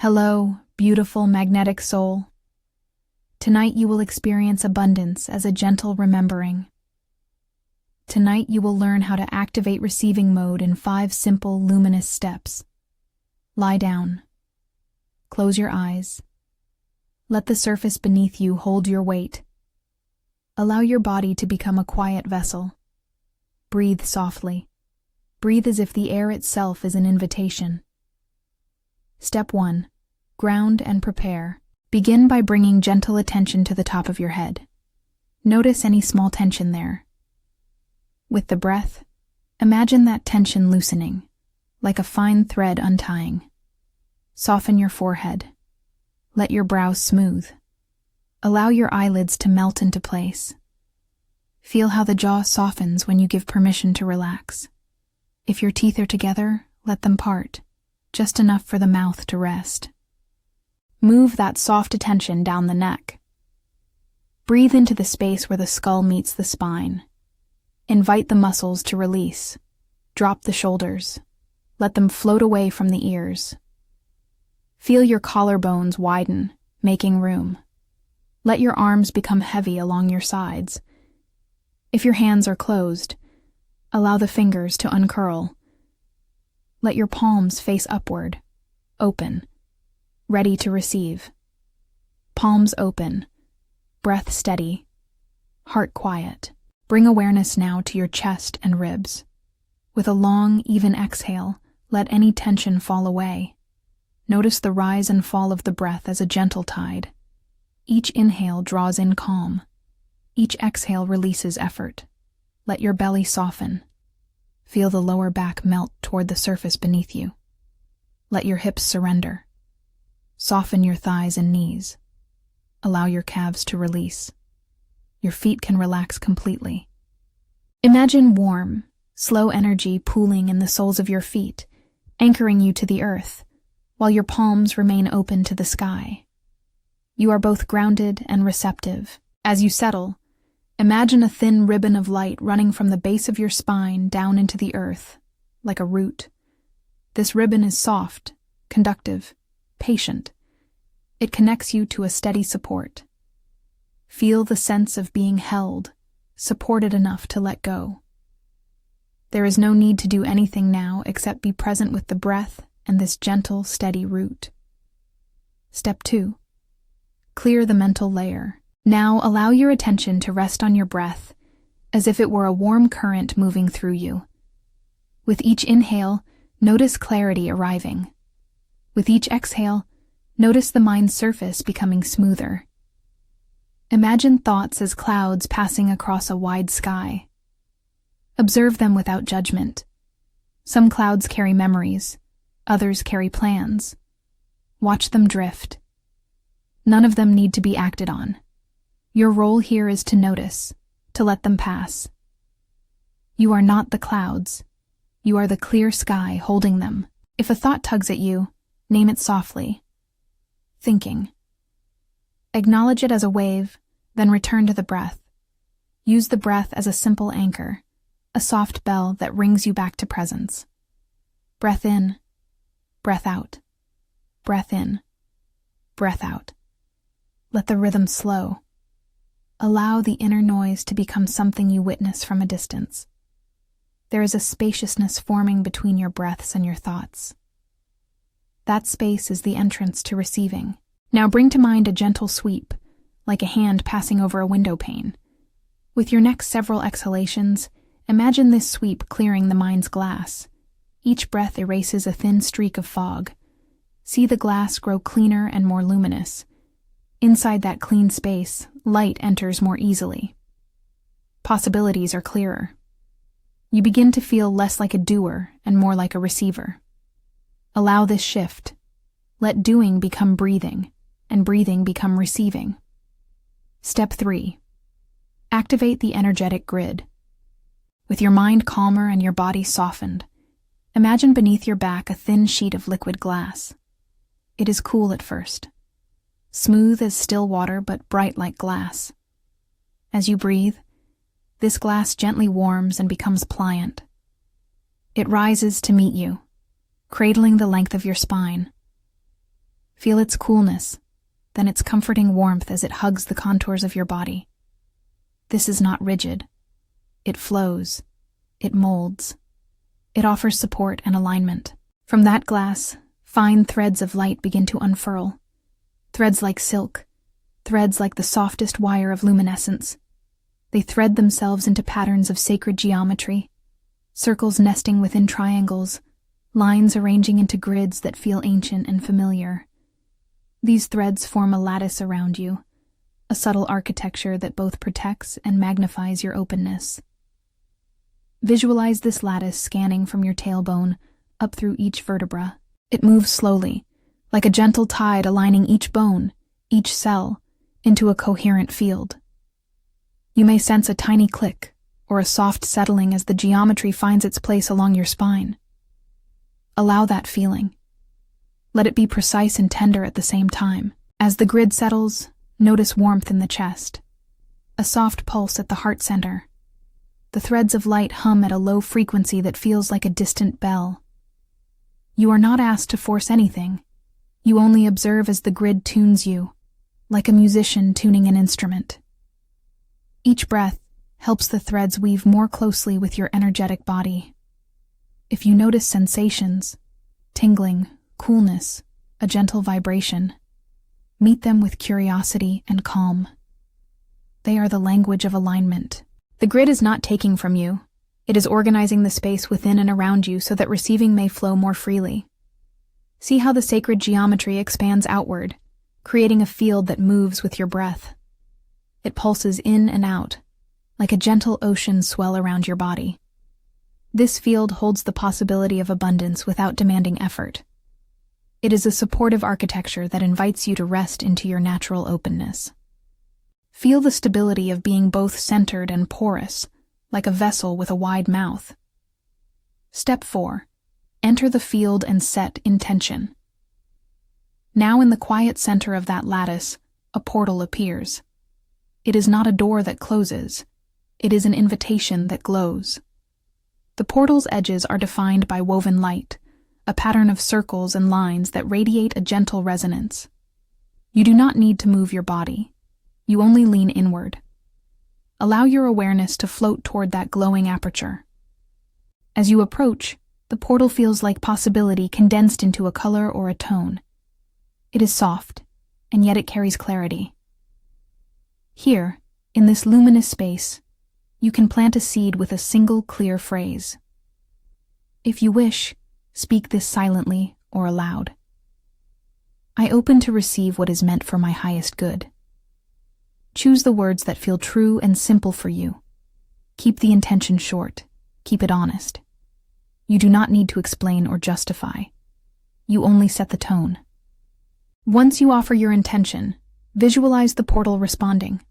Hello, beautiful magnetic soul. Tonight you will experience abundance as a gentle remembering. Tonight you will learn how to activate receiving mode in 5 simple, luminous steps. Lie down. Close your eyes. Let the surface beneath you hold your weight. Allow your body to become a quiet vessel. Breathe softly. Breathe as if the air itself is an invitation. Step 1. Ground and prepare. Begin by bringing gentle attention to the top of your head. Notice any small tension there. With the breath, imagine that tension loosening, like a fine thread untying. Soften your forehead. Let your brow smooth. Allow your eyelids to melt into place. Feel how the jaw softens when you give permission to relax. If your teeth are together, let them part, just enough for the mouth to rest. Move that soft attention down the neck. Breathe into the space where the skull meets the spine. Invite the muscles to release. Drop the shoulders. Let them float away from the ears. Feel your collarbones widen, making room. Let your arms become heavy along your sides. If your hands are closed, allow the fingers to uncurl. Let your palms face upward, open, ready to receive. Palms open, breath steady, heart quiet. Bring awareness now to your chest and ribs. With a long, even exhale, let any tension fall away. Notice the rise and fall of the breath as a gentle tide. Each inhale draws in calm. Each exhale releases effort. Let your belly soften. Feel the lower back melt toward the surface beneath you. Let your hips surrender. Soften your thighs and knees. Allow your calves to release. Your feet can relax completely. Imagine warm, slow energy pooling in the soles of your feet, anchoring you to the earth, while your palms remain open to the sky. You are both grounded and receptive. As you settle, imagine a thin ribbon of light running from the base of your spine down into the earth, like a root. This ribbon is soft, conductive, patient. It connects you to a steady support. Feel the sense of being held, supported enough to let go. There is no need to do anything now except be present with the breath and this gentle, steady root. Step 2. Clear the mental layer. Now allow your attention to rest on your breath, as if it were a warm current moving through you. With each inhale, notice clarity arriving. With each exhale, notice the mind's surface becoming smoother. Imagine thoughts as clouds passing across a wide sky. Observe them without judgment. Some clouds carry memories, others carry plans. Watch them drift. None of them need to be acted on. Your role here is to notice, to let them pass. You are not the clouds. You are the clear sky holding them. If a thought tugs at you, name it softly. Thinking. Acknowledge it as a wave, then return to the breath. Use the breath as a simple anchor, a soft bell that rings you back to presence. Breath in, breath out. Breath in, breath out. Let the rhythm slow. Allow the inner noise to become something you witness from a distance. There is a spaciousness forming between your breaths and your thoughts. That space is the entrance to receiving. Now bring to mind a gentle sweep, like a hand passing over a window pane. With your next several exhalations, imagine this sweep clearing the mind's glass. Each breath erases a thin streak of fog. See the glass grow cleaner and more luminous. Inside that clean space, light enters more easily. Possibilities are clearer. You begin to feel less like a doer and more like a receiver. Allow this shift. Let doing become breathing, and breathing become receiving. Step 3. Activate the energetic grid. With your mind calmer and your body softened, imagine beneath your back a thin sheet of liquid glass. It is cool at first. Smooth as still water but bright like glass. As you breathe, this glass gently warms and becomes pliant. It rises to meet you, cradling the length of your spine. Feel its coolness, then its comforting warmth as it hugs the contours of your body. This is not rigid. It flows. It molds. It offers support and alignment. From that glass, fine threads of light begin to unfurl. Threads like silk. Threads like the softest wire of luminescence. They thread themselves into patterns of sacred geometry, circles nesting within triangles, lines arranging into grids that feel ancient and familiar. These threads form a lattice around you, a subtle architecture that both protects and magnifies your openness. Visualize this lattice scanning from your tailbone up through each vertebra. It moves slowly, like a gentle tide aligning each bone, each cell, into a coherent field. You may sense a tiny click or a soft settling as the geometry finds its place along your spine. Allow that feeling. Let it be precise and tender at the same time. As the grid settles, notice warmth in the chest, a soft pulse at the heart center. The threads of light hum at a low frequency that feels like a distant bell. You are not asked to force anything. You only observe as the grid tunes you, like a musician tuning an instrument. Each breath helps the threads weave more closely with your energetic body. If you notice sensations, tingling, coolness, a gentle vibration, meet them with curiosity and calm. They are the language of alignment. The grid is not taking from you. It is organizing the space within and around you so that receiving may flow more freely. See how the sacred geometry expands outward, creating a field that moves with your breath. It pulses in and out, like a gentle ocean swell around your body. This field holds the possibility of abundance without demanding effort. It is a supportive architecture that invites you to rest into your natural openness. Feel the stability of being both centered and porous, like a vessel with a wide mouth. Step 4. Enter the field and set intention. Now in the quiet center of that lattice, a portal appears. It is not a door that closes. It is an invitation that glows. The portal's edges are defined by woven light, a pattern of circles and lines that radiate a gentle resonance. You do not need to move your body. You only lean inward. Allow your awareness to float toward that glowing aperture. As you approach, the portal feels like possibility condensed into a color or a tone. It is soft, and yet it carries clarity. Here, in this luminous space, you can plant a seed with a single clear phrase. If you wish, speak this silently or aloud. I open to receive what is meant for my highest good. Choose the words that feel true and simple for you. Keep the intention short. Keep it honest. You do not need to explain or justify. You only set the tone. Once you offer your intention, visualize the portal responding.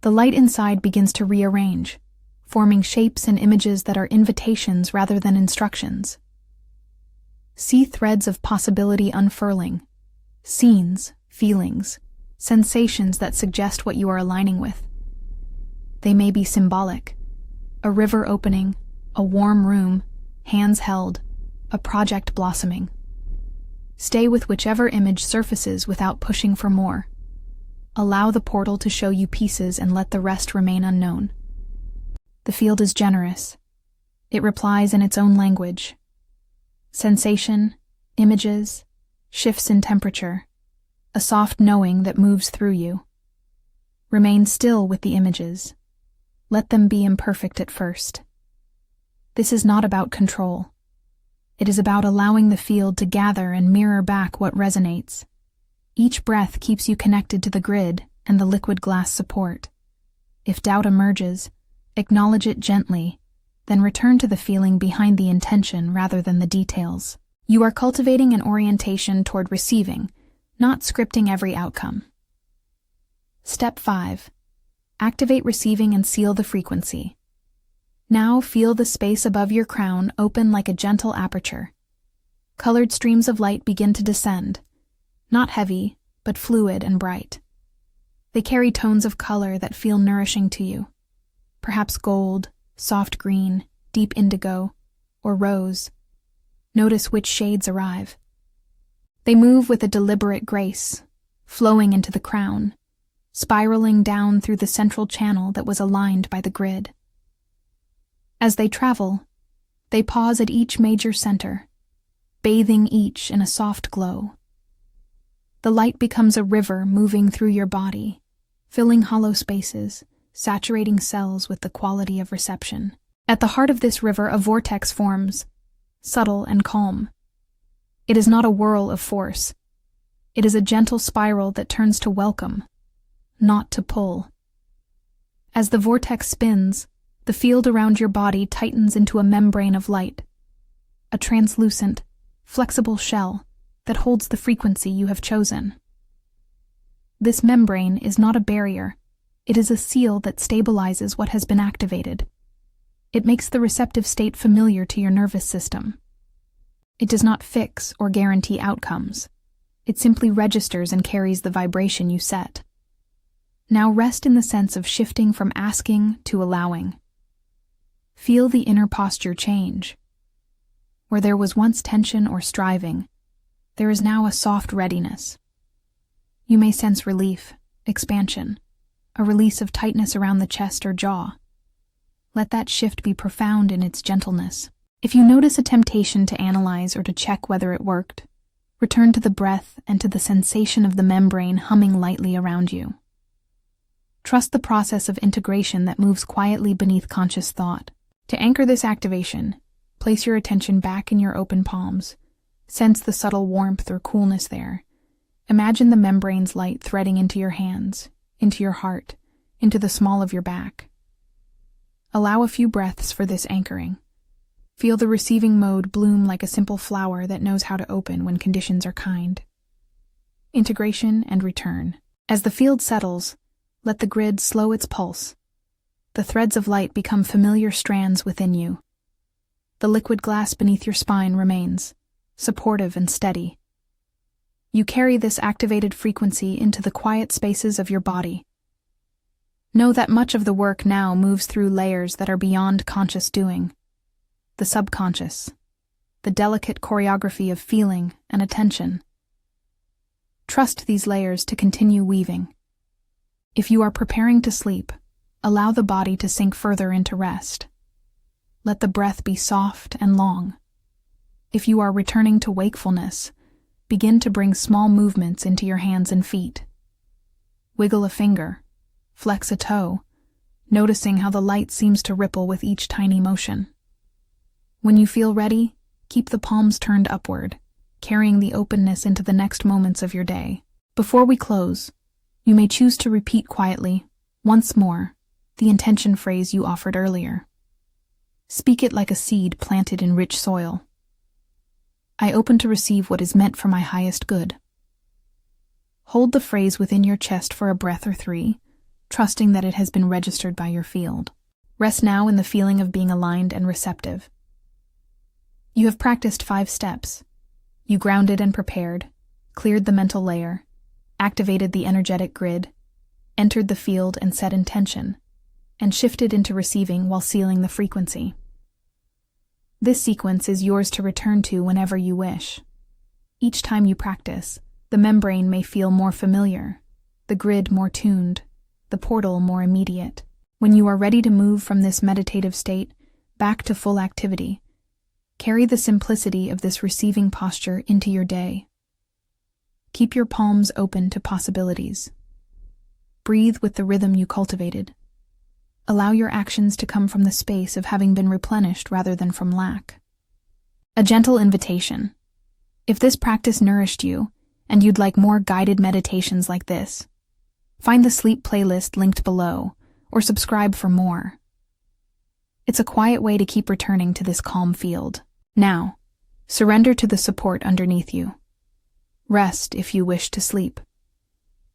The light inside begins to rearrange, forming shapes and images that are invitations rather than instructions. See threads of possibility unfurling, scenes, feelings, sensations that suggest what you are aligning with. They may be symbolic: a river opening, a warm room, hands held, a project blossoming. Stay with whichever image surfaces without pushing for more. Allow the portal to show you pieces and let the rest remain unknown. The field is generous. It replies in its own language. Sensation, images, shifts in temperature, a soft knowing that moves through you. Remain still with the images. Let them be imperfect at first. This is not about control. It is about allowing the field to gather and mirror back what resonates. Each breath keeps you connected to the grid and the liquid glass support. If doubt emerges, acknowledge it gently, then return to the feeling behind the intention rather than the details. You are cultivating an orientation toward receiving, not scripting every outcome. Step 5. Activate receiving and seal the frequency. Now feel the space above your crown open like a gentle aperture. Colored streams of light begin to descend, not heavy, but fluid and bright. They carry tones of color that feel nourishing to you. Perhaps gold, soft green, deep indigo, or rose. Notice which shades arrive. They move with a deliberate grace, flowing into the crown, spiraling down through the central channel that was aligned by the grid. As they travel, they pause at each major center, bathing each in a soft glow. The light becomes a river moving through your body, filling hollow spaces, saturating cells with the quality of reception. At the heart of this river, a vortex forms, subtle and calm. It is not a whirl of force. It is a gentle spiral that turns to welcome, not to pull. As the vortex spins, the field around your body tightens into a membrane of light, a translucent, flexible shell that holds the frequency you have chosen. This membrane is not a barrier. It is a seal that stabilizes what has been activated. It makes the receptive state familiar to your nervous system. It does not fix or guarantee outcomes. It simply registers and carries the vibration you set. Now rest in the sense of shifting from asking to allowing. Feel the inner posture change. Where there was once tension or striving, there is now a soft readiness. You may sense relief, expansion, a release of tightness around the chest or jaw. Let that shift be profound in its gentleness. If you notice a temptation to analyze or to check whether it worked, return to the breath and to the sensation of the membrane humming lightly around you. Trust the process of integration that moves quietly beneath conscious thought. To anchor this activation, place your attention back in your open palms. Sense the subtle warmth or coolness there. Imagine the membrane's light threading into your hands, into your heart, into the small of your back. Allow a few breaths for this anchoring. Feel the receiving mode bloom like a simple flower that knows how to open when conditions are kind. Integration and return. As the field settles, let the grid slow its pulse. The threads of light become familiar strands within you. The liquid glass beneath your spine remains, supportive and steady. You carry this activated frequency into the quiet spaces of your body. Know that much of the work now moves through layers that are beyond conscious doing. The subconscious, the delicate choreography of feeling and attention. Trust these layers to continue weaving. If you are preparing to sleep, allow the body to sink further into rest. Let the breath be soft and long. If you are returning to wakefulness, begin to bring small movements into your hands and feet. Wiggle a finger, flex a toe, noticing how the light seems to ripple with each tiny motion. When you feel ready, keep the palms turned upward, carrying the openness into the next moments of your day. Before we close, you may choose to repeat quietly, once more, the intention phrase you offered earlier. Speak it like a seed planted in rich soil. I open to receive what is meant for my highest good. Hold the phrase within your chest for a breath or three, trusting that it has been registered by your field. Rest now in the feeling of being aligned and receptive. You have practiced 5 steps. You grounded and prepared, cleared the mental layer, activated the energetic grid, entered the field and set intention, and shifted into receiving while sealing the frequency. This sequence is yours to return to whenever you wish. Each time you practice, the membrane may feel more familiar, the grid more tuned, the portal more immediate. When you are ready to move from this meditative state back to full activity, carry the simplicity of this receiving posture into your day. Keep your palms open to possibilities. Breathe with the rhythm you cultivated. Allow your actions to come from the space of having been replenished rather than from lack. A gentle invitation. If this practice nourished you, and you'd like more guided meditations like this, find the sleep playlist linked below, or subscribe for more. It's a quiet way to keep returning to this calm field. Now, surrender to the support underneath you. Rest if you wish to sleep.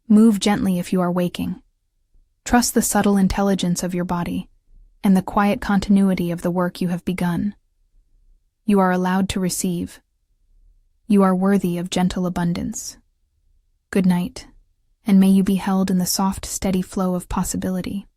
Move gently if you are waking. Trust the subtle intelligence of your body and the quiet continuity of the work you have begun. You are allowed to receive. You are worthy of gentle abundance. Good night, and may you be held in the soft, steady flow of possibility.